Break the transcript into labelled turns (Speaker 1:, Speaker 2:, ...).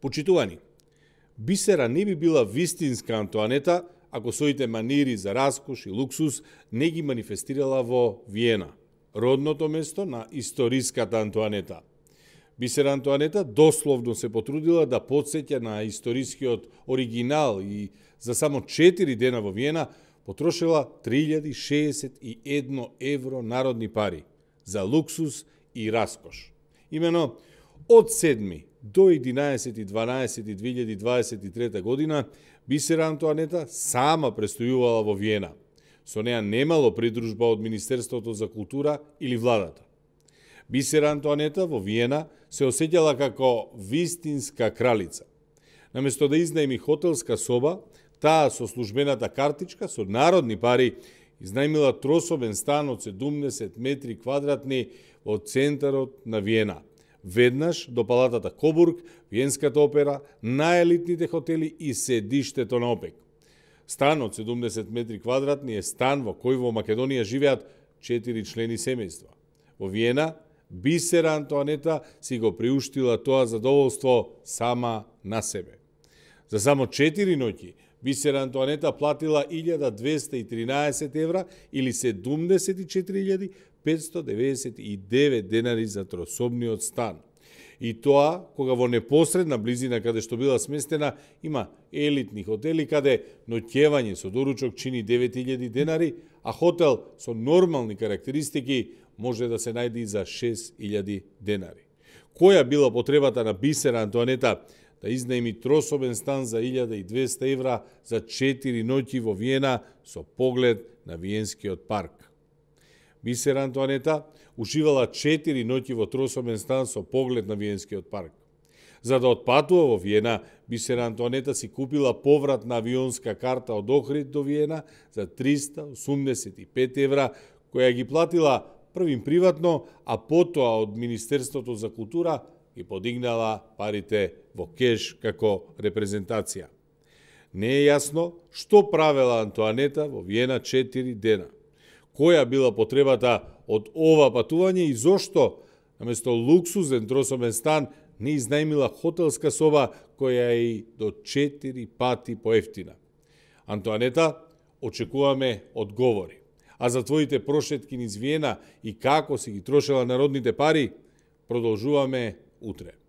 Speaker 1: Почитувани, Бисера не би била вистинска Антоанета ако своите манири за раскош и луксус не ги манифестирала во Виена, родното место на историската Антоанета. Бисера Антоанета дословно се потрудила да подсеќа на историскиот оригинал и за само 4 дена во Виена потрошила 3061 евро народни пари за луксус и раскош. Имено, од 7 до 11.12.2023 година Бисера Антоанета сама престојувала во Виена. Со неа немало придружба од Министерството за култура или владата. Бисера Антоанета во Виена се осеќала како вистинска кралица. Наместо да изнајми хотелска соба, таа со службената картичка со народни пари изнајмила трособен стан од 70 метри квадратни во центарот на Виена. Веднаш до палатата Кобург, Виенската опера, најелитните хотели и седиштето на ОПЕК. Стан од 70 метри квадратни е стан во кој во Македонија живеат 4 члени семејства. Во Виена, Бисера Антоанета си го приуштила тоа задоволство сама на себе. За само 4 ноќи Бисера Антоанета платила 1213 евра или 74.599 денари за трособниот стан. И тоа кога во непосредна близина каде што била сместена има елитни хотели каде ноќевање со доручок чини 9000 денари, а хотел со нормални карактеристики може да се најде и за 6000 денари. Која била потребата на Бисера Антоанета да изнајми трособен стан за 1200 евра за 4 ноќи во Виена со поглед на Виенскиот парк? Бисера Антоанета уживала 4 ноќи во трособен стан со поглед на Виенскиот парк. За да отпатува во Виена, Бисера Антоанета си купила повратна авионска карта од Охрид до Виена за 385 евра, која ги платила првим приватно, а потоа од Министерството за култура и подигнала парите во кеш како репрезентација. Не е јасно што правела Антоанета во Виена 4 дена. Која била потребата од ова патување и зошто, наместо луксузен трособен стан, не изнајмила хотелска соба која е и до 4 пати поевтина. Антоанета, очекуваме одговори. А за твоите прошетки низ Виена и како си ги трошела народните пари, продолжуваме утре.